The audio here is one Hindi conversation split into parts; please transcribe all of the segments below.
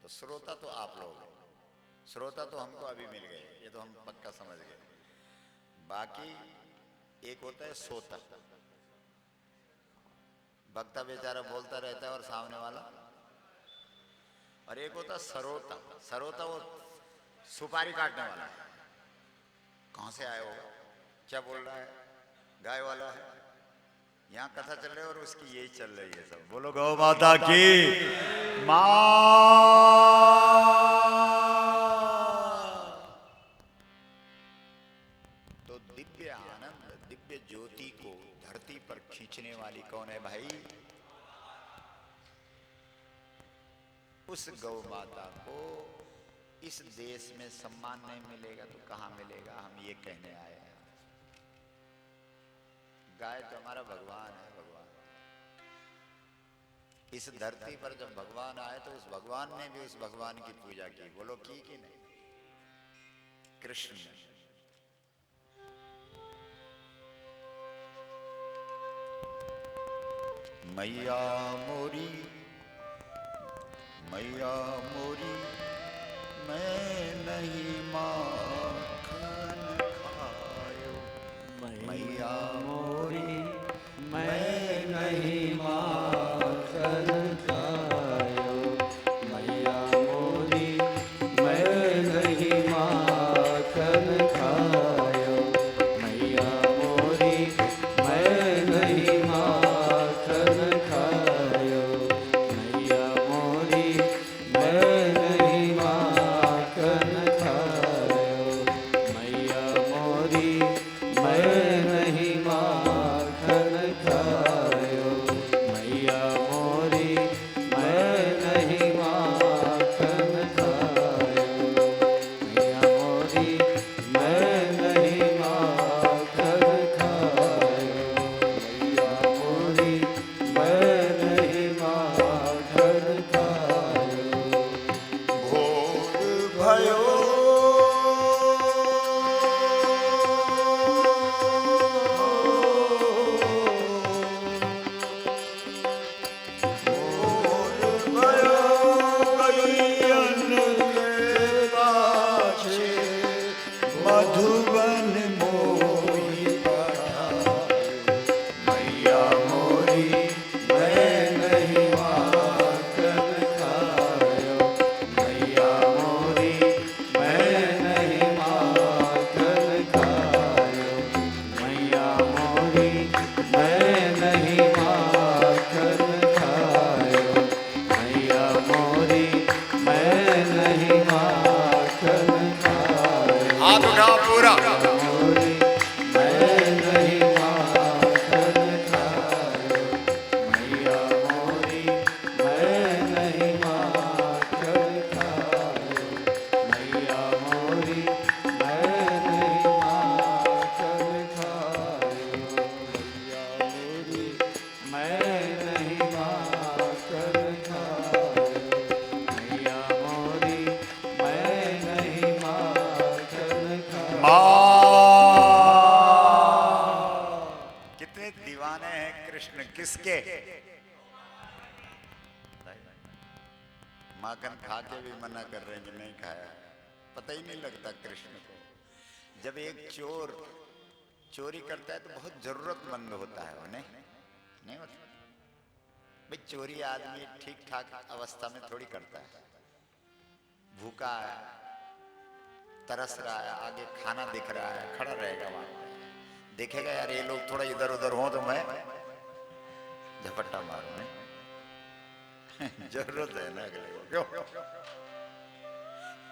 तो श्रोता तो आप लोग हैं, श्रोता तो हमको अभी मिल गए, ये तो हम पक्का समझ गए। बाकी एक होता है सोता, वक्ता बेचारा बोलता रहता है और सामने वाला, और एक होता सरोता। सरोता वो सुपारी काटने वाला, कहां से आया होगा, क्या बोल रहा है, गाय वाला है, यहाँ कथा चल रही है और उसकी यही चल रही है सब। बोलो गौ माता की मां। तो दिव्य आनंद, दिव्य ज्योति को धरती पर खींचने वाली कौन है भाई? उस गौ माता को इस देश में सम्मान नहीं मिलेगा तो कहां मिलेगा, हम ये कहने आए हैं। गाय तो हमारा भगवान है, भगवान। इस धरती पर जब भगवान आए तो उस भगवान ने भी उस भगवान की पूजा की। बोलो की कि नहीं? कृष्ण ने। मैया मोरी, मैया मोरी, मैं नहीं माखन खायो। मैया मोरी, मैं नहीं माखन खायो। मैया मोरी, मैं नहीं माखन खायो। मैया मोरी, मैं नहीं माखन खायो। मैया मोरी, मैं नहीं माखन खायो। मैया मोरी, मैं नहीं माखन खायो। मैया मोरी, मैं नहीं माखन खायो। मैया मोरी, मैं नहीं माखन खायो। मैया मोरी, मैं नहीं माखन खायो। भोर भयो मधुबन मोही पठायो। मैया मोरी, मैं नहीं माखन खायो। मैया मोरी, मैं नहीं माखन खायो। मैया मोरी, मैं नहीं माखन खायो। मैया मोरी, मैं नहीं माखन खायो। हाथ उठाओ पूरा। मोरी, मैं नहीं माखन खायो। मैया मोरी, मैं नहीं माखन खायो। मैया मोरी, मैं नहीं माखन खायो। मैया मोरी, मैं नहीं माखन खायो। मैया मोरी, मैं नहीं माखन खायो। कितने दीवाने हैं कृष्ण किसके? माखन खा के भी मना कर रहे हैं कि नहीं खाया। पता ही नहीं लगता कृष्ण को। जब एक चोर चोरी करता है तो बहुत जरूरतमंद होता है उन्हें, नहीं होता भाई। चोरी आदमी ठीक ठाक अवस्था में थोड़ी करता है। भूखा है, तरस रहा है, आगे खाना दिख रहा है, खड़ा रहेगा वहां, देखेगा यार ये लोग थोड़ा इधर उधर हो तो मैं झपट्टा मारूं। जरूरत है ना अगले को, क्यों?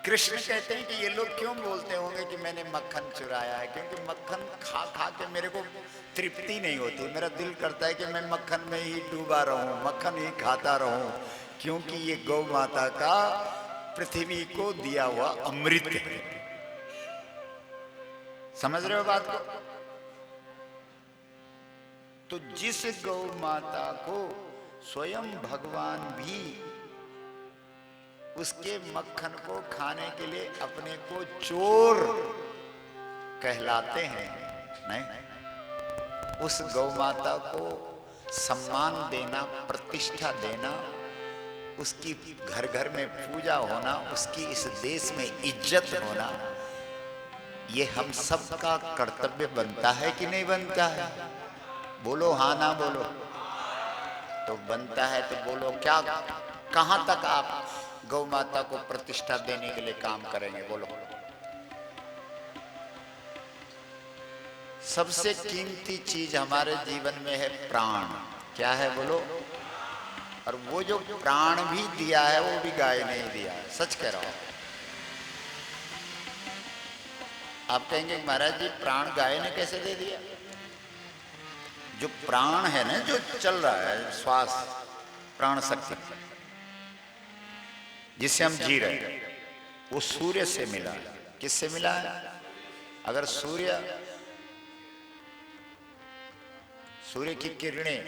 कृष्ण कहते हैं कि ये लोग क्यों बोलते होंगे कि मैंने मक्खन चुराया है, क्योंकि मक्खन खा खा के मेरे को तृप्ति नहीं होती। मेरा दिल करता है कि मैं मक्खन में ही डूबा रहूं, मक्खन ही खाता रहूं, क्योंकि ये गौ माता का पृथ्वी को दिया हुआ अमृत है। समझ रहे हो बात को? तो जिस गौ माता को स्वयं भगवान भी उसके मक्खन को खाने के लिए अपने को चोर कहलाते हैं, नहीं? उस गौ माता को सम्मान देना, प्रतिष्ठा देना उसकी घर घर में पूजा होना, उसकी इस देश में इज्जत होना, ये हम सबका कर्तव्य बनता है कि नहीं बनता है? बोलो हाँ ना बोलो। तो बनता है तो बोलो, क्या कहां तक आप गौ माता को प्रतिष्ठा देने के लिए काम करेंगे? बोलो। सबसे कीमती चीज हमारे जीवन में है प्राण। क्या है बोलो? और वो जो प्राण भी दिया है वो भी गाय ने ही दिया है। सच कह रहा हूं। आप कहेंगे महाराज जी प्राण गाय ने कैसे दे दिया? जो प्राण है ना, जो चल रहा है, श्वास, प्राण शक्ति जिससे हम जी रहे हैं, वो सूर्य से मिला है। किससे मिला है? अगर सूर्य की किरणें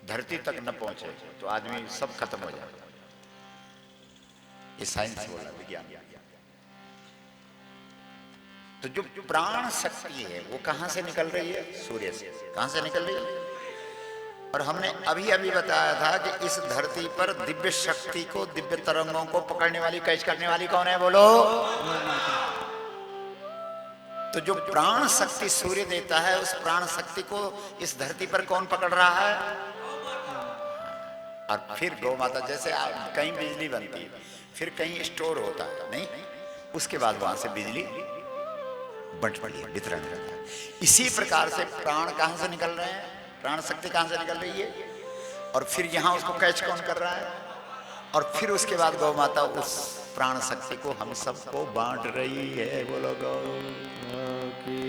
धरती तक न पहुंचे तो आदमी सब खत्म हो जाएगा। ये साइंस बोला, विज्ञान। तो जो प्राण शक्ति है वो कहां से निकल रही है? सूर्य से। कहां से निकल रही है? और हमने अभी अभी बताया था कि इस धरती पर दिव्य शक्ति को, दिव्य तरंगों को पकड़ने वाली, कैच करने वाली कौन है? बोलो। तो जो प्राण शक्ति सूर्य देता है, उस प्राण शक्ति को इस धरती पर कौन पकड़ रहा है? और फिर गौ माता, जैसे कहीं बिजली बनती है, फिर कहीं स्टोर होता है, नहीं, उसके बाद वहां से बिजली बंटती है, वितरण करता है। इसी प्रकार से प्राण कहां से निकल रहे हैं? प्राण शक्ति कहां से निकल रही है? और फिर यहां उसको कैच कौन कर रहा है? और फिर उसके बाद गौ माता उस प्राण शक्ति को हम सबको बांट रही है। बोलो गौ की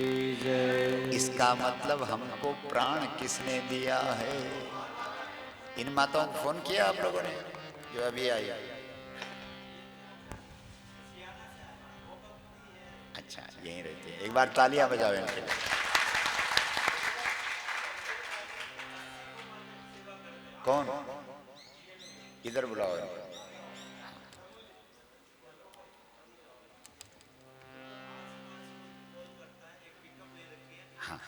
जय। इसका मतलब हमको प्राण किसने दिया है? इन माताओं को फोन किया आप लोगों ने जो अभी आई? अच्छा, यहीं रहती है। एक बार तालियां बजाओ इनके लिए। कौन? इधर बुलाओ इनको। हाँ,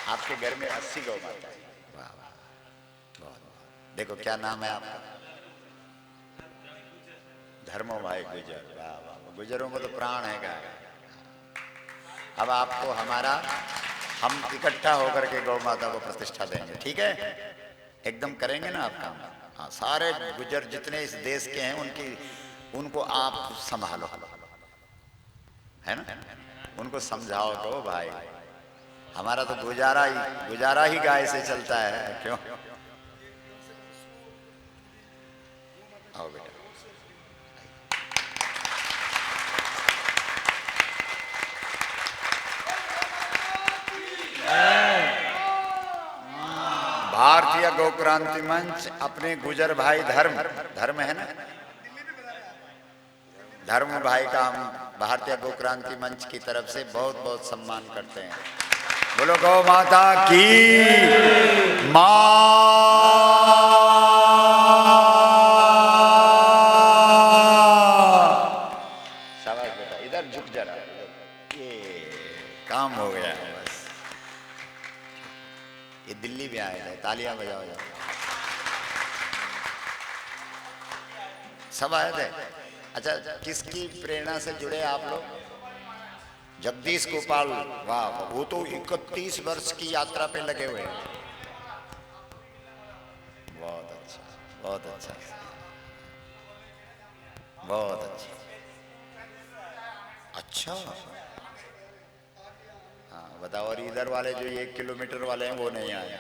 आपके घर में 80 गौ माता है। वाह वाह, बहुत। देखो क्या नाम है आपका? धर्मो भाई गुजर। वाह वाह, गुजरों को तो प्राण है गाय। अब आपको हम इकट्ठा होकर के गौ माता को प्रतिष्ठा देंगे, ठीक है? एकदम करेंगे ना आप काम? हाँ, सारे गुजर जितने इस देश के हैं उनको आप संभालो, है ना? उनको समझाओ तो भाई हमारा तो गुजारा ही गाय से चलता है। क्यों? आओ बेटा। भारतीय गौ क्रांति मंच अपने गुजर भाई धर्म है ना, धर्म भाई का हम भारतीय गौ क्रांति मंच की तरफ से बहुत बहुत सम्मान करते हैं। बोलो गौ माता की मां। शाबाश बेटा, इधर झुक जरा। ये काम हो गया है बस। ये दिल्ली में आए थे, तालियां बजाओ जाओ। सब आए थे। अच्छा, किसकी प्रेरणा से जुड़े आप लोग? जगदीश गोपाल। वाह, वो तो 31 वर्ष की यात्रा पे लगे हुए हैं। बहुत अच्छा, बहुत अच्छा, बहुत अच्छा। अच्छा, हाँ बताओ। और इधर वाले जो 1 किलोमीटर वाले हैं वो नहीं आए,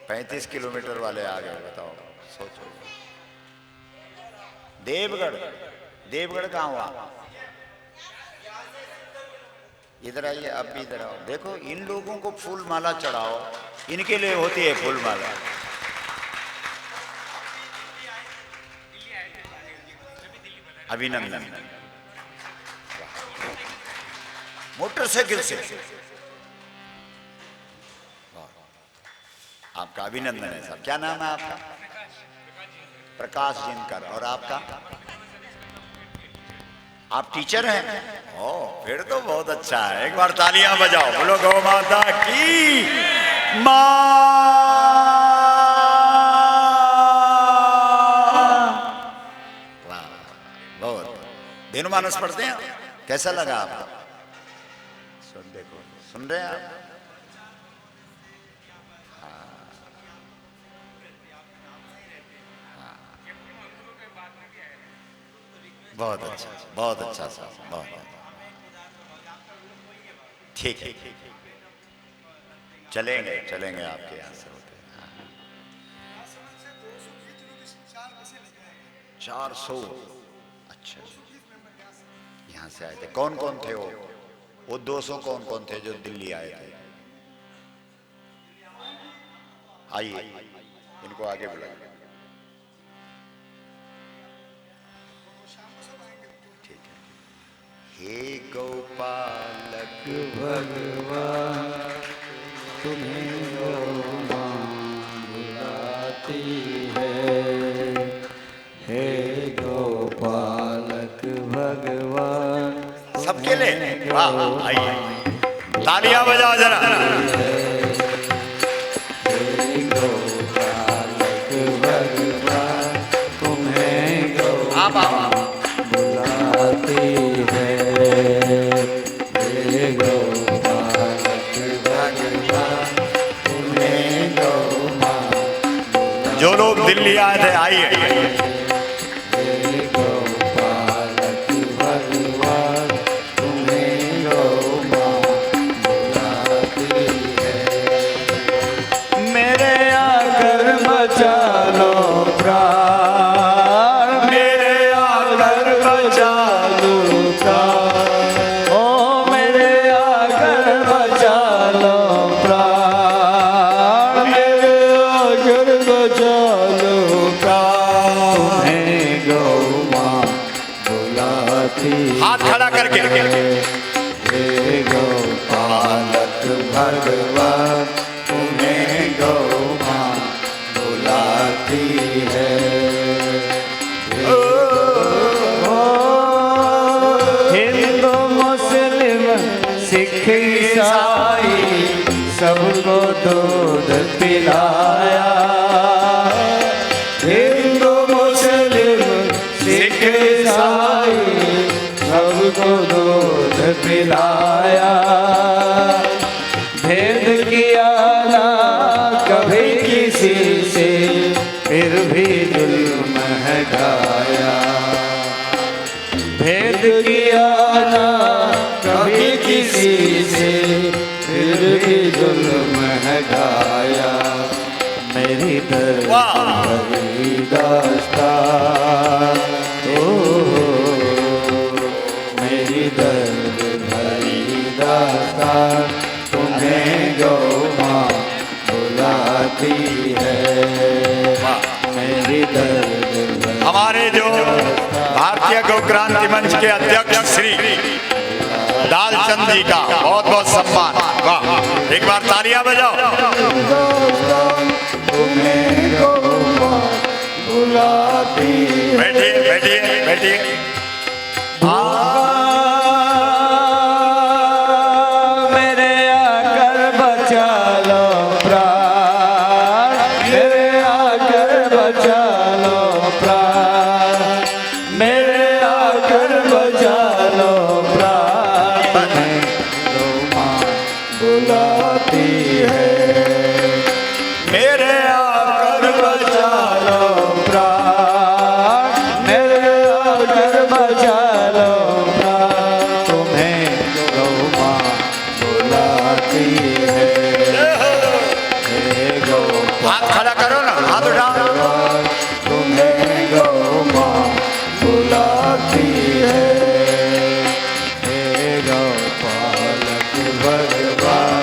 35 किलोमीटर वाले आ गए। बताओ, सोचो। देवगढ़ कहाँ हुआ? इधर आइए, अब भी इधर आओ। देखो, इन लोगों को फूल माला चढ़ाओ, इनके लिए होती है फूल माला। अभिनंदन। मोटरसाइकिल से आपका अभिनंदन है साहब। क्या नाम है आपका? प्रकाश जिनकर। और आपका? आप टीचर हैं? ओ फिर तो बहुत अच्छा है, एक बार तालियां बजाओ, बोलो गौ माता की मां। बहुत दिनमानस पढ़ते हैं, कैसा लगा आपको? देखो सुन रहे हैं आप? बहुत अच्छा, बहुत अच्छा साहब, बहुत ठीक है। चलेंगे चलेंगे आपके यहाँ से होते। हाँ। 400, अच्छा यहाँ से आए थे। कौन कौन थे वो 200 कौन कौन थे जो दिल्ली आए थे? आइए इनको आगे बुलाइए। हे गोपालक भगवान तुम्हें गौ मां बुलाती है। हे गोपालक भगवान सबके लिए वाह, आइए तालियां बजाओ जरा। हे गोपालक भगवान तुम्हें गौ मां बुलाती है। हे गोपालक भगवान तुम्हें गौ मां। जो लोग दिल्ली आए थे आइए। हे गोपालक भगवान तुम्हें गौ मां बुलाती है। मेरे आकर बचा लो प्राण, मेरे आकर बचा लो प्राण। ओ मेरे आकर बचा लो प्राण, मेरे आकर बचा लो प्राण। तुम्हें गौ मां बुलाती हाथ खड़ा करके। हे गोपालक भगवान तुम्हें गौ मां बुलाती है। हिंदू मुस्लिम सिख ईसाई सबको दूध पिलाया। हिंदू मुस्लिम सिख ईसाई सबको दूध पिलाया। भेद किया ना कभी किसी से, फिर भी जुल्म है ढाया। भेद किया ना कभी किसी से, फिर भी जुल्म है ढाया। मेरी दर्द भरी दास्तान, ओ मेरी दर्द भरी दास्तान तुम्हें गौ मां बुलाती है। मेरी दर्द भरी हमारे जो भारतीय गौ क्रांति मंच के अध्यक्ष श्री दालचंद जी का बहुत बहुत सम्मान। वाह, एक बार तालियां बजाओ। तुम्हें गौ मां बुलाती है। बैठिए बैठिए बैठिए। मेरे आकर बचा लो प्राण, मेरे आकर बचा लो प्राण, मेरे आकर बचा लो प्राण। गौ मां बुलाती है। मेरे आकर बचा लो प्राण, मेरे आकर बचा लो प्राण। तुम्हें गौ मां बुलाती है। हे गौ हाथ खड़ा करो ना, हाथ उठाओ। तुम्हें गौ मां बुलाती है। हे गोपालक भगवान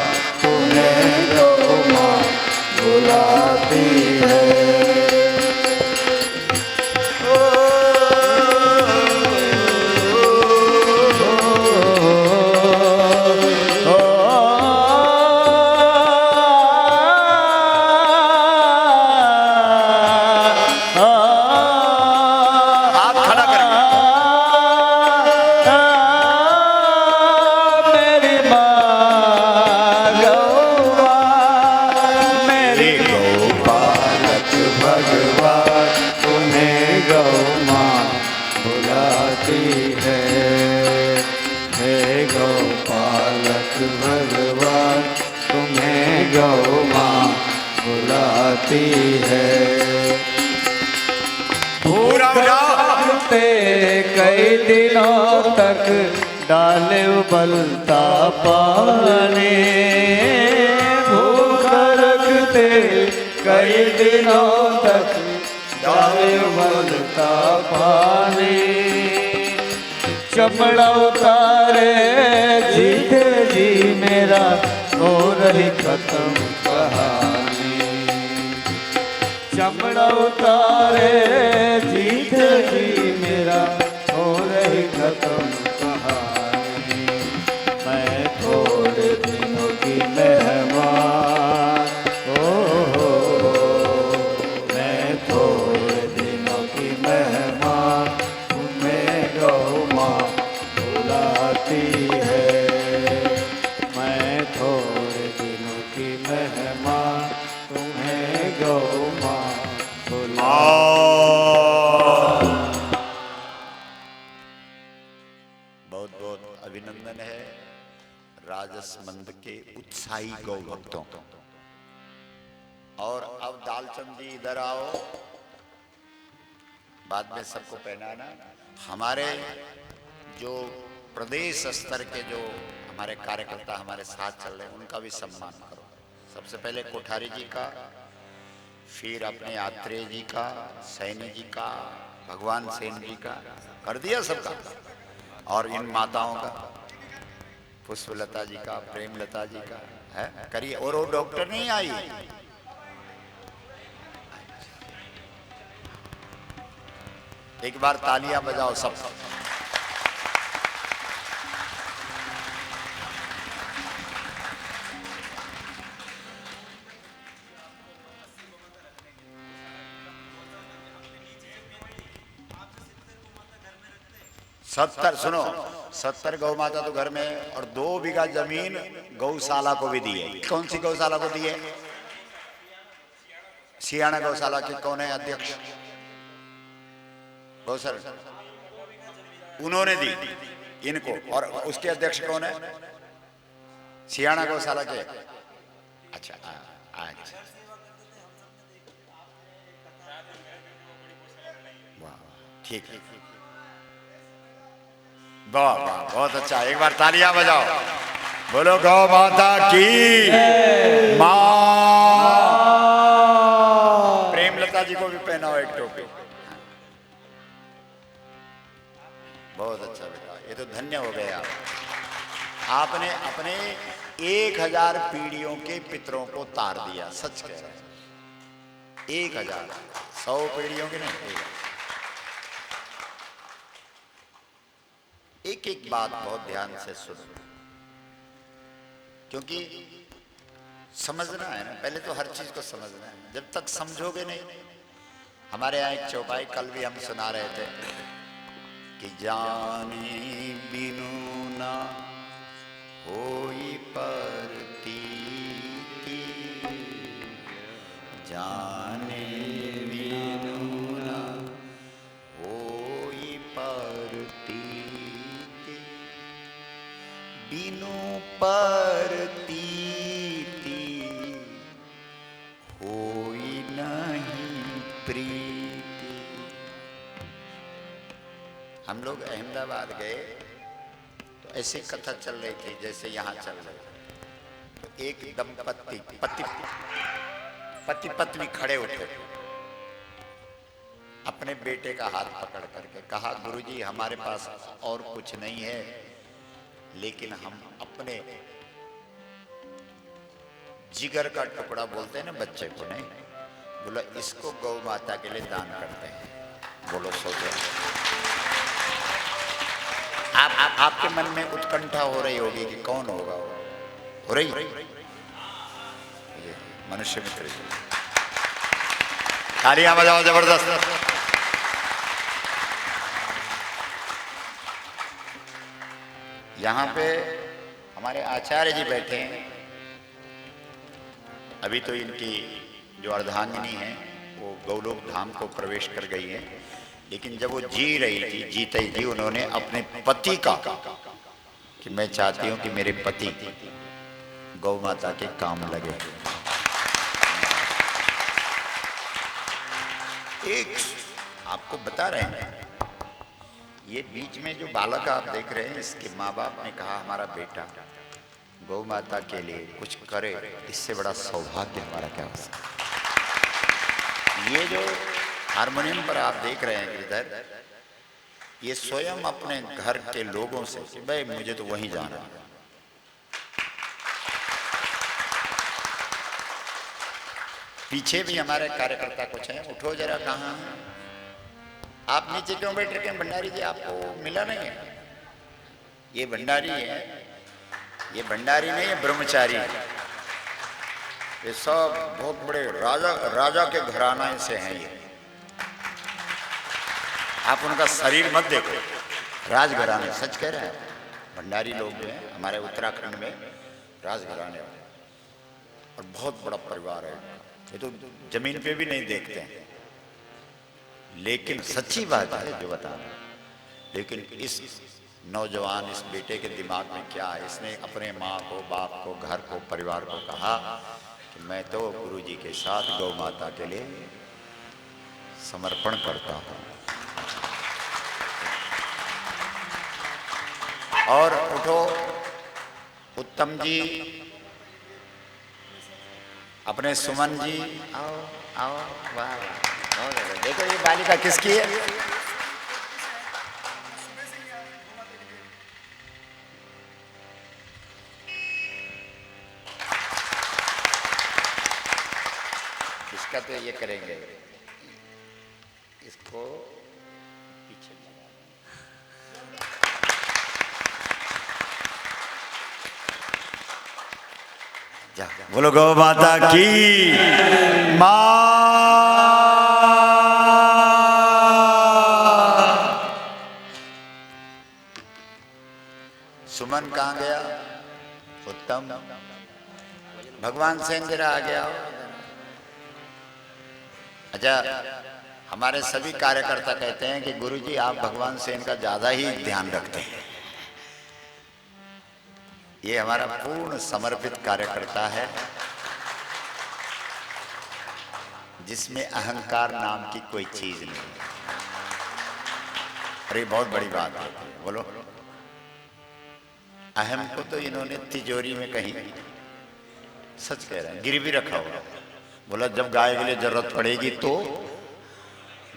गोपालक भगवान तुम्हें गौ माँ बुलाती है। भूखते कई दिनों तक डाले उबलता पानी, भूख रखते कई दिनों तक डाले उबलता पानी, चमड़ा उतारे जीते जी मेरा हो रही खत्म कहानी, चमड़ा उतारे जीते जी मेरा हो रही खत्म कहानी। मैं थोड़े दिनों की मेहमान, हो मैं थोड़े दिनों की मेहमान, तुम्हें गौ माँ बुलाती है। मैं थोड़े दिनों की मेहमान, तुम्हें गौ माँ बहुत बहुत अभिनंदन है राजस मंद के उत्साही गौ भक्तों को। और अब दालचंद जी इधर आओ, बाद में सबको पहनाना। हमारे जो प्रदेश स्तर के जो हमारे कार्यकर्ता हमारे साथ चल रहे हैं उनका भी सम्मान करो। सबसे पहले कोठारी जी का, फिर अपने आत्रेय जी का, सैनी जी का, भगवान सेन जी का कर दिया सबका, और इन माताओं का, पुष्पलता जी का, प्रेमलता जी का है करिए। और वो डॉक्टर नहीं आई, एक बार तालियां बजाओ सब। सत्तर, सुनो, 70 गौ माता तो घर में, और 2 बीघा जमीन गौशाला को भी दी है। कौन सी गौशाला को दी है? सियाना गौशाला के कौन है अध्यक्ष? गौशाला उन्होंने दी इनको, और उसके अध्यक्ष कौन है? सियाना गौशाला के। अच्छा अच्छा, वाह ठीक है, वाह वाह बहुत अच्छा। एक बार तालियां बजाओ, बोलो गौ माता की मां। प्रेमलता जी को भी पहनाओ एक टोपी। बहुत अच्छा बेटा, ये तो धन्य हो गए आप। आपने अपने 1000 पीढ़ियों के पितरों को तार दिया। सच कह रहे हैं, 1000, 100 पीढ़ियों के नहीं। एक एक बात बहुत ध्यान से सुनो, क्योंकि समझना है ना, पहले तो हर चीज को समझना है। जब तक समझोगे नहीं, हमारे यहाँ एक चौपाई कल भी हम सुना रहे थे कि जाने बिनु ना होई परतीति, जाने बिनु ना होई परतीति, बिनु परतीति होई नहीं प्रीति। हम लोग अहमदाबाद गए तो ऐसे कथा चल रही थी जैसे यहाँ चल रही। तो एक दंपत्ति पति पत्नी खड़े उठे, अपने बेटे का हाथ पकड़ करके कहा, गुरुजी हमारे पास और कुछ नहीं है, लेकिन हम अपने जिगर का टुकड़ा बोलते हैं ना बच्चे को, नहीं बोला, इसको गौ माता के लिए दान करते हैं। बोलो सोचो, आपके मन में उत्कंठा हो रही होगी कि कौन होगा वो, हो रही ये मनुष्य मित्र जी। तालियां बजाओ जबरदस्त। यहाँ पे हमारे आचार्य जी बैठे हैं। अभी तो इनकी जो अर्धांगिनी है वो गौलोक धाम को प्रवेश कर गई है, लेकिन जब वो जी रही थी, जीते जी उन्होंने अपने पति का कि मैं चाहती हूं कि मेरे पति गौ माता के काम लगे। एक आपको बता रहे हैं, ये बीच में जो बालक आप देख रहे हैं, इसके माँ बाप ने कहा हमारा बेटा गौ माता के लिए कुछ करे, इससे बड़ा सौभाग्य हमारा क्या हो सकता। ये जो हारमोनियम पर आप देख रहे हैं गिरधर, ये स्वयं अपने घर के लोगों से कि भाई मुझे तो वहीं जाना है। पीछे भी हमारे कार्यकर्ता कुछ हैं, उठो जरा, कहाँ हैं आप, नीचे क्यों बैठ रखे हैं? भंडारी जी आपको मिला नहीं है? ये भंडारी है, ये भंडारी नहीं है, ब्रह्मचारी। ये सब बहुत बड़े राजा के घराने से हैं। ये आप उनका शरीर मत देखो, राजघराने, सच कह रहे हैं। भंडारी लोग जो हैं हमारे उत्तराखंड में राजघराने और बहुत बड़ा परिवार है। ये तो जमीन पे भी नहीं देखते हैं, लेकिन सच्ची बात है जो बता रहे हैं। लेकिन इस नौजवान, इस बेटे के दिमाग में क्या है, इसने अपने माँ को, बाप को, घर को, परिवार को कहा कि मैं तो गुरुजी के साथ गौ माता के लिए समर्पण करता हूँ। और उठो उत्तम जी, अपने सुमन जी, आओ आओ, वाह वाह, देखो ये बालिका किसकी है। इसका तो ये करेंगे, इसको पीछे लगा। जा, बोलो गौ माता की माँ। सुमन कहाँ गया? उत्तम, भगवान सेन जरा आ गया। अच्छा, हमारे सभी कार्यकर्ता कहते हैं कि गुरुजी आप भगवान सेन का ज्यादा ही ध्यान रखते हैं। ये हमारा पूर्ण समर्पित कार्यकर्ता है, जिसमें अहंकार नाम की कोई चीज नहीं। अरे बहुत बड़ी बात है, बोलो। अहम को तो इन्होंने तिजोरी में कहीं, सच कह रहे हैं, गिरवी रखा हुआ। बोला जब गाय के लिए जरूरत पड़ेगी तो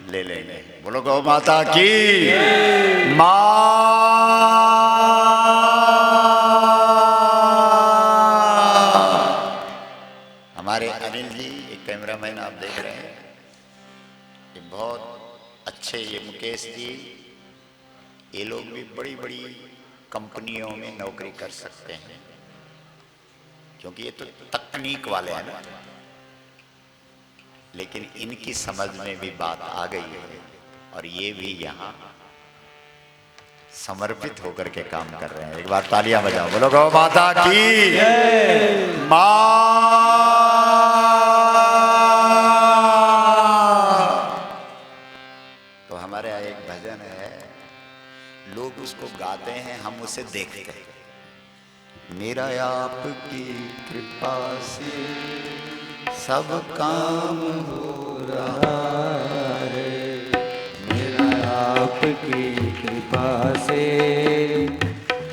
ले लेंगे। बोलो गौ माता की माँ। हमारे अनिल जी, एक कैमरामैन आप देख रहे हैं, ये बहुत अच्छे, ये मुकेश जी, ये लोग भी बड़ी बड़ी कंपनियों में नौकरी कर सकते हैं, क्योंकि ये तो तकनीक वाले हैं ना। लेकिन इनकी समझ में भी बात आ गई है और ये भी यहाँ समर्पित होकर के काम कर रहे हैं। एक बार तालियां बजाओ, बोलो गौ माता की माँ। तो हमारे यहाँ एक भजन है, लोग उसको गाते हैं, हम उसे देखते हैं। मेरा आपकी कृपा से सब काम हो रहा है, मेरा आपकी कृपा से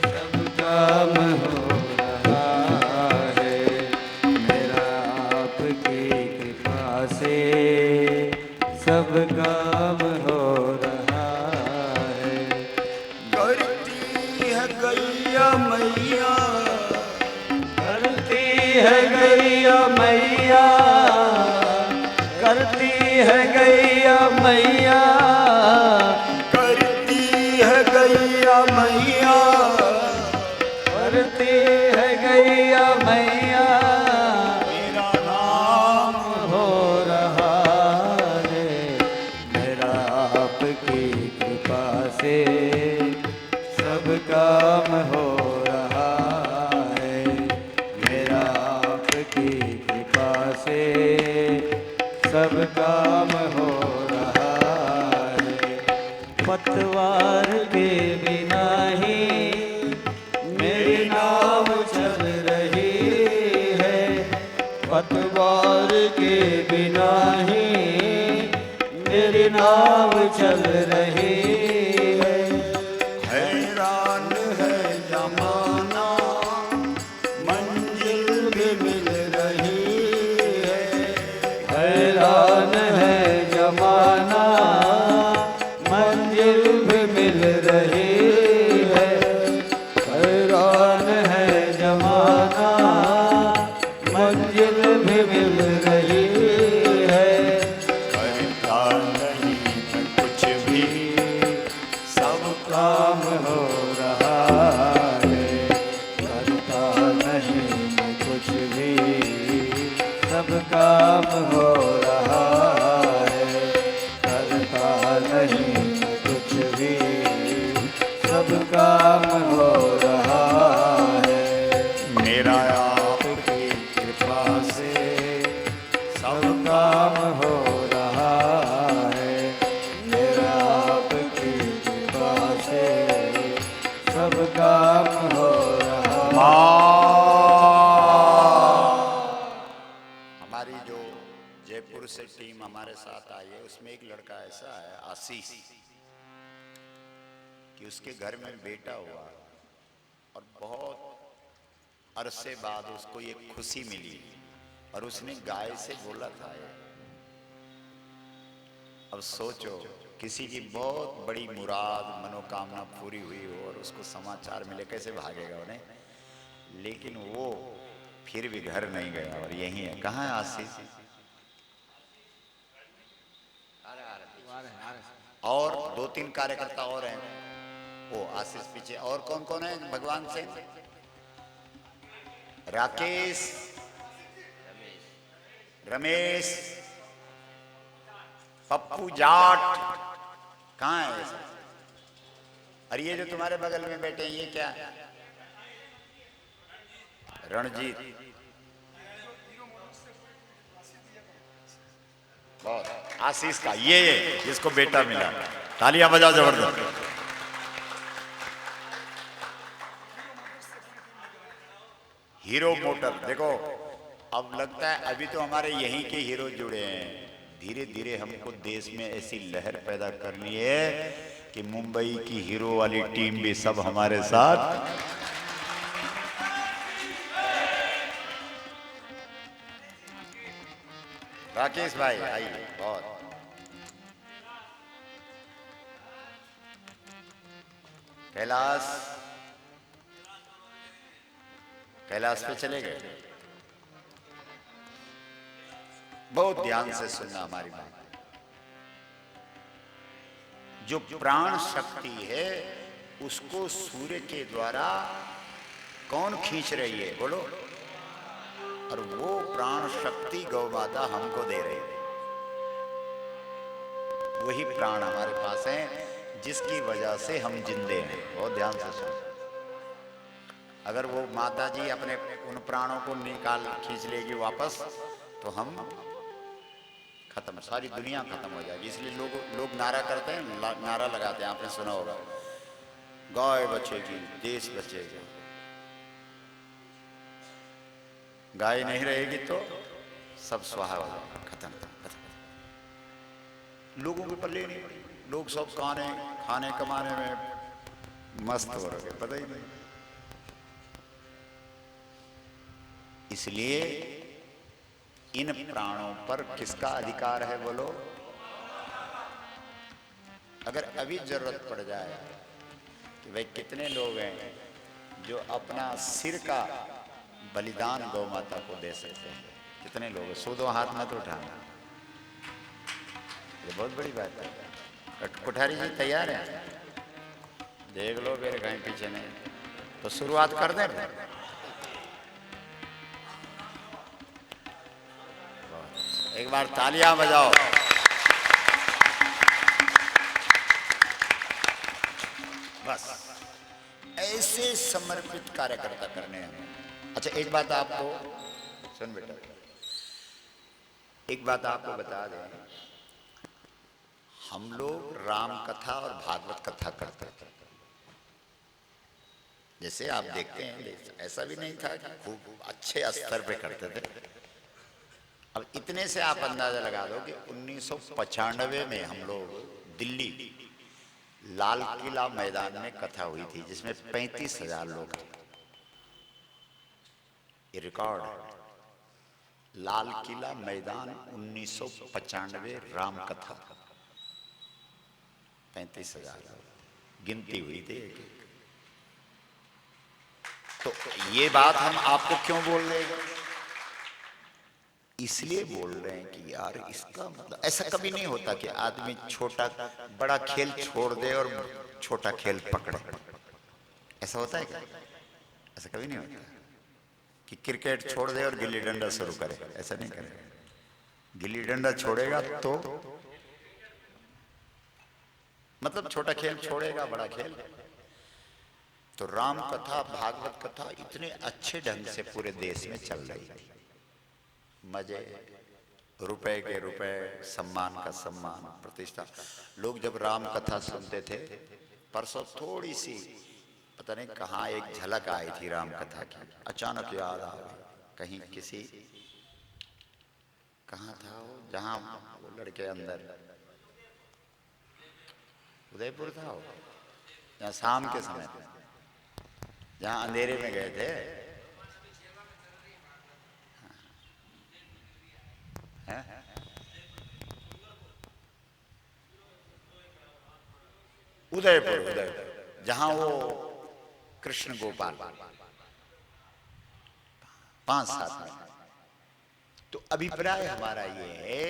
सब काम हो रहा है, मेरा आपकी कृपा से सब काम हो रहा है। करती है गैया मैया, करती है गैया मैया, करती है गैया मैया, करती है गैया मैया, करती है गैया मैया, मेरा नाम हो रहा है, मेरा आपकी कृपा से सब काम हो रहा है, मेरा आपकी कृपा से सब काम हो रहा है। पतवार के बिना ही के बिना ही मेरी नाव चल रही है। हैरान है जमाना मंजिल भी मिल रही है। हैरान है जमाना मंजिल भी मिल रही है। हैरान है जमाना मंजिल भी मिल रही है। करता नहीं मैं कुछ भी सब काम हो रहा है। करता नहीं मैं कुछ भी सब काम हो रहा है। करता नहीं मैं कुछ भी सब काम हो रहा है। मेरा आपकी कृपा से सब काम हो रहा है। मेरा आपकी कृपा से सब काम हो रहा है। हमारी जो जयपुर से टीम हमारे साथ आई है उसमें एक लड़का ऐसा है आशीष कि उसके घर में बेटा हुआ और बहुत अरसे बाद उसको ये खुशी मिली और उसने गाय से बोला था अब सोचो किसी की बहुत बड़ी मुराद मनोकामना पूरी हुई हो और उसको समाचार मिले कैसे भागेगा उन्हें। लेकिन वो फिर भी घर नहीं गया और यही है। कहाँ है आशीष? और 2-3 कार्यकर्ता और हैं। वो आशीष पीछे और कौन कौन है भगवान से? राकेश, रमेश, पप्पू जाट। कहाँ है ये सब? और ये जो तुम्हारे बगल में बैठे हैं ये क्या है? रणजीत। बहुत आशीष का ये जिसको बेटा मिला। तालियां बजाओ जबरदस्त। हीरो मोटर देखो अब लगता है अभी तो हमारे यहीं के हीरो जुड़े हैं। धीरे धीरे हमको देश में ऐसी लहर पैदा करनी है कि मुंबई की हीरो वाली टीम भी सब हमारे साथ। राकेश भाई आइए। बहुत कैलाश, कैलाश पे चले गए। बहुत ध्यान से सुनना हमारी बात। जो प्राण शक्ति है उसको सूर्य के द्वारा कौन खींच रही है बोलो? और वो प्राण शक्ति गौ माता हमको दे रही है। वही प्राण हमारे पास है जिसकी वजह से हम जिंदे हैं। बहुत ध्यान से सुनो। अगर वो माता जी अपने उन प्राणों को निकाल खींच लेगी वापस तो हम खत्म, सारी दुनिया खत्म हो जाएगी। इसलिए लोग नारा करते हैं, नारा लगाते हैं, आपने सुना होगा, गाय बचेगी देश बचेगा। गाय नहीं रहेगी तो सब स्वाहा हो जाएगा, खत्म खत्म। लोगों के पल्ले नहीं, लोग सब खाने कमाने में मस्त हो रहे, पता ही नहीं। इसलिए इन प्राणों पर किसका अधिकार है बोलो? अगर अभी जरूरत पड़ जाए कि भाई कितने लोग हैं जो अपना सिर का बलिदान गौ माता को दे सकते हैं? कितने लोग? 100 हाथ मत उठाना, ये बहुत बड़ी बात है। कुठारी जी तैयार है? देख लो मेरे कहीं पीछे नहीं तो शुरुआत कर दें। एक बार तालियां बजाओ। बस ऐसे समर्पित कार्यकर्ता करने हैं। अच्छा एक बात आपको सुन बेटा, एक बात आपको बता दें, हम लोग राम कथा और भागवत कथा करते थे। जैसे आप देखते हैं ऐसा भी नहीं था कि खूब अच्छे स्तर पे करते थे। अब इतने से आप अंदाजा लगा दो कि 1995 में हम लोग दिल्ली लाल किला मैदान में कथा हुई थी जिसमें 35,000 लोग थे। ये रिकॉर्ड है। लाल किला मैदान 1995 राम कथा 35,000 गिनती हुई थी एक एक। तो ये बात हम आपको क्यों बोल रहे हैं? इसलिए बोल रहे हैं कि यार इसका मतलब ऐसा कभी नहीं होता कि आदमी छोटा बड़ा खेल छोड़ दे और छोटा खेल पकड़े। ऐसा होता है क्या? ऐसा कभी नहीं होता कि क्रिकेट छोड़ दे और गिल्ली डंडा शुरू करे। ऐसा नहीं करेगा। गिल्ली डंडा छोड़ेगा तो मतलब छोटा खेल छोड़ेगा, बड़ा खेल। तो राम कथा भागवत कथा इतने अच्छे ढंग से पूरे देश में चल रही है। मजे, रुपए के रुपए, सम्मान का सम्मान, प्रतिष्ठा। लोग जब राम कथा सुनते थे, परसों थोड़ी सी पता नहीं कहाँ एक झलक आई थी राम कथा की, अचानक याद आ गई। कहीं किसी कहाँ था वो, जहाँ वो लड़के अंदर उदयपुर था वो, जहाँ शाम के समय थे, जहाँ अंधेरे में गए थे। उदयपुर, उदयपुर, जहां वो कृष्ण गोपाल 5-7 में। तो अभिप्राय हमारा ये है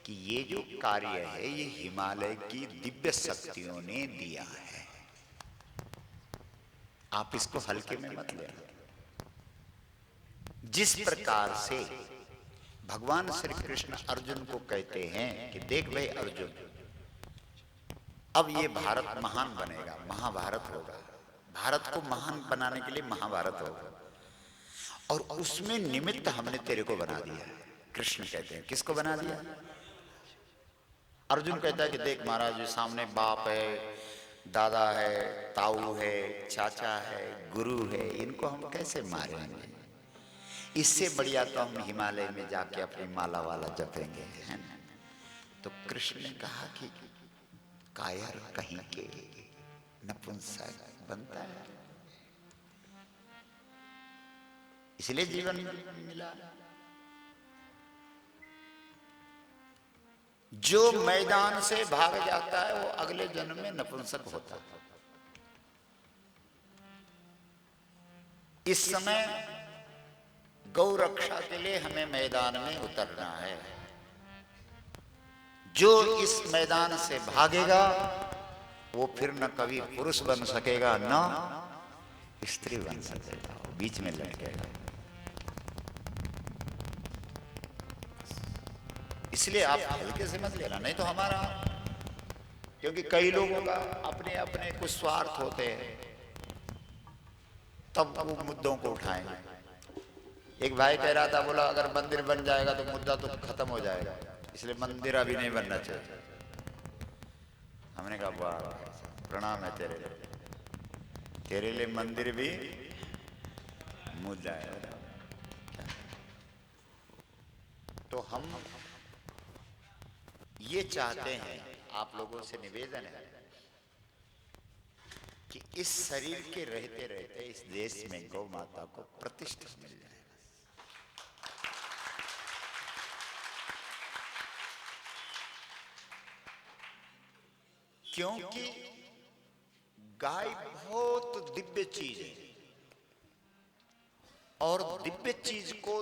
कि ये जो कार्य है ये हिमालय की दिव्य शक्तियों ने दिया है। आप इसको हल्के में मत लेना। जिस प्रकार से भगवान श्री कृष्ण अर्जुन को कहते हैं कि देख भाई अर्जुन, अब ये भारत महान बनेगा, महाभारत होगा। भारत को महान बनाने के लिए महाभारत होगा और उसमें निमित्त हमने तेरे को बना दिया है। कृष्ण कहते हैं किसको बना दिया? अर्जुन कहता है कि देख महाराज, सामने बाप है, दादा है, ताऊ है, चाचा है, गुरु है, इनको हम कैसे मारेंगे? इससे बढ़िया तो हम हिमालय में जाके अपनी माला वाला जपेंगे, है ना? तो कृष्ण ने कहा कि कायर कहीं के नपुंसक बनता है, इसलिए जीवन मिला। जो मैदान से भाग जाता है वो अगले जन्म में नपुंसक होता है। इस समय गौ रक्षा के लिए हमें मैदान में उतरना है। जो इस मैदान से भागेगा वो फिर न कभी पुरुष बन सकेगा न स्त्री बन सकेगा, बीच में लटकेगा। इसलिए आप हल्के से मत लेना, नहीं तो हमारा, क्योंकि कई लोगों का अपने अपने कुछ स्वार्थ होते हैं, तब वो मुद्दों को उठाएंगे। एक भाई कह रहा था, बोला अगर मंदिर बन जाएगा तो मुद्दा तो खत्म हो जाएगा, इसलिए मंदिर अभी नहीं बनना चाहिए। हमने कहा वाह, प्रणाम है तेरे लिए मंदिर भी मुद्दा है। तो हम ये चाहते हैं, आप लोगों से निवेदन है कि इस शरीर के रहते रहते इस देश में गौ माता को प्रतिष्ठा मिल जाए। क्योंकि गाय बहुत दिव्य चीज है और दिव्य चीज को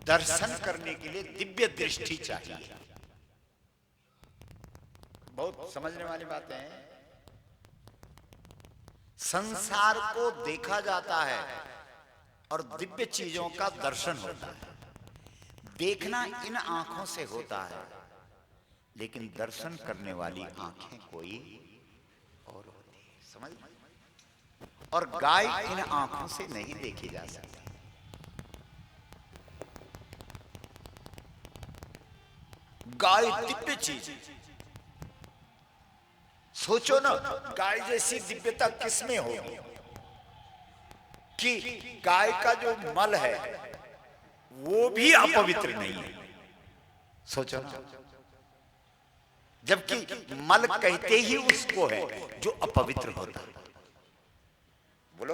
दर्शन करने के लिए दिव्य दृष्टि चाहिए। बहुत समझने वाली बातें हैं। संसार को देखा जाता है और दिव्य चीजों का दर्शन होता है। देखना इन आंखों से होता है, लेकिन दर्शन करने वाली आंखें कोई और होती है, समझ? और गाय इन आंखों से नहीं देखी जा सकती। गाय दिव्य चीज, सोचो ना, गाय जैसी दिव्यता किसमें होगी? कि गाय का जो मल है वो भी अपवित्र नहीं है। सोचो ना, जबकि मल कहते ही उसको है जो अपवित्र होता है। बोलो,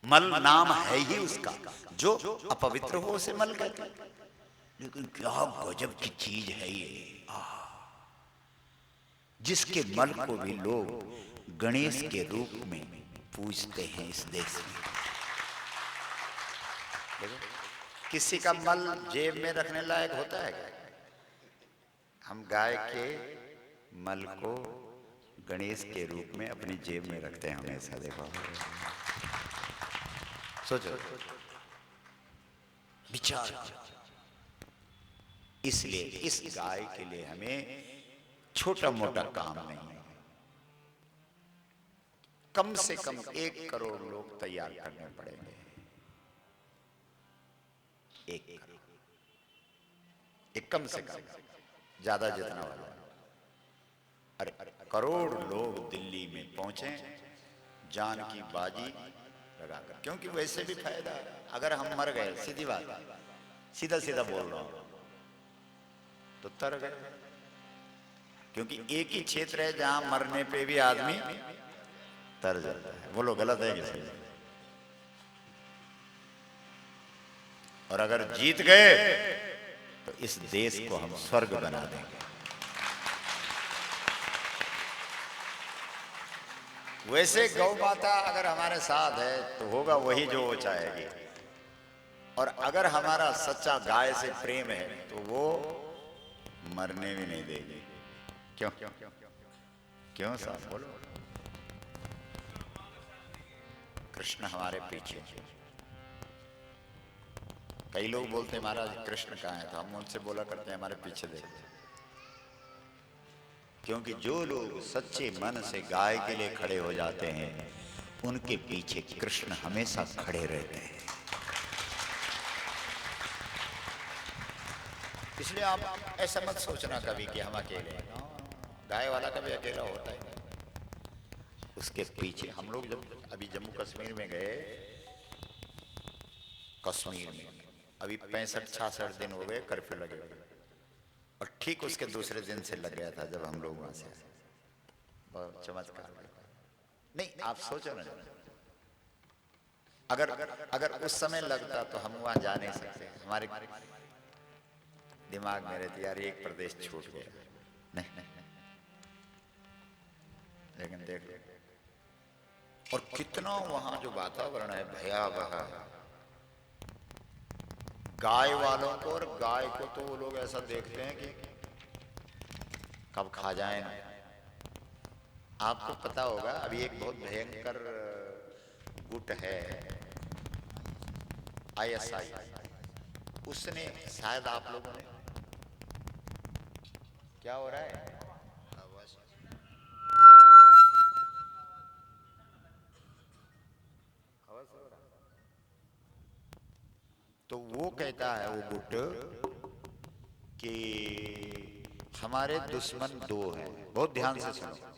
मल नाम है ही उसका, जो अपवित्र हो उसे मल कहते हैं। लेकिन क्या गजब की चीज है ये, जिसके मल को भी लोग गणेश के रूप में पूजते हैं इस देश में। किसी का मल जेब में रखने लायक होता है क्या? हम गाय के मल को गणेश के रूप में अपनी जेब में रखते हैं हमेशा। देखो, सोचो, विचार। इसलिए इस गाय के लिए हमें छोटा मोटा काम नहीं है, कम से कम 1 करोड़ लोग तैयार करने पड़ेंगे। 1 करोड़, एक कम से कम, ज्यादा जितना वाला। अरे करोड़ लोग दिल्ली में पहुंचे जान की बाजी लगाकर, क्योंकि वैसे भी फायदा है। अगर हम मर गए, सीधी बात, सीधा सीधा बोल रहा हूं, तो तर गए। क्योंकि एक ही क्षेत्र है जहां मरने पे भी आदमी तर जाता है। बोलो, गलत है कि सही? और अगर जीत गए तो इस देश को हम स्वर्ग बना देंगे। वैसे गौ माता अगर हमारे साथ है तो होगा वही जो वो चाहेगी, और अगर हमारा सच्चा गाय से प्रेम है तो वो मरने भी नहीं देगी। क्यों क्यों साहब, बोलो। कृष्ण हमारे पीछे। कई लोग बोलते हैं महाराज कृष्ण कहाँ है, तो हम उनसे बोला करते हैं हमारे पीछे देखो। क्योंकि जो लोग सच्चे मन से गाय के लिए खड़े हो जाते हैं उनके पीछे कृष्ण हमेशा खड़े रहते हैं। इसलिए आप ऐसा मत सोचना कभी कि हम अकेले हैं। गाय वाला कभी अकेला होता है। उसके पीछे हम लोग जब अभी जम्मू कश्मीर में गए, कश्मीर में अभी 65-66 दिन हो गए कर्फ्यू लगे हुए, और ठीक उसके दूसरे दिन से लग गया था जब हम लोग वहां से। बहुत चमत्कार नहीं, आप सोचो ना, अगर उस समय लगता तो हम वहां जा नहीं सकते। हमारे दिमाग में रहती यार एक प्रदेश छूट गया, नहीं। लेकिन देखो, और कितना वहां जो वातावरण है भयावह है। गाय वालों को और गाय को तो वो लोग ऐसा देखते हैं कि कब खा जाए ना। आपको पता होगा अभी एक बहुत भयंकर गुट है ISI, उसने शायद आप लोगों ने, क्या हो रहा है, तो वो कहता है वो गुट कि हमारे दुश्मन 2 हैं। बहुत ध्यान से सुनो,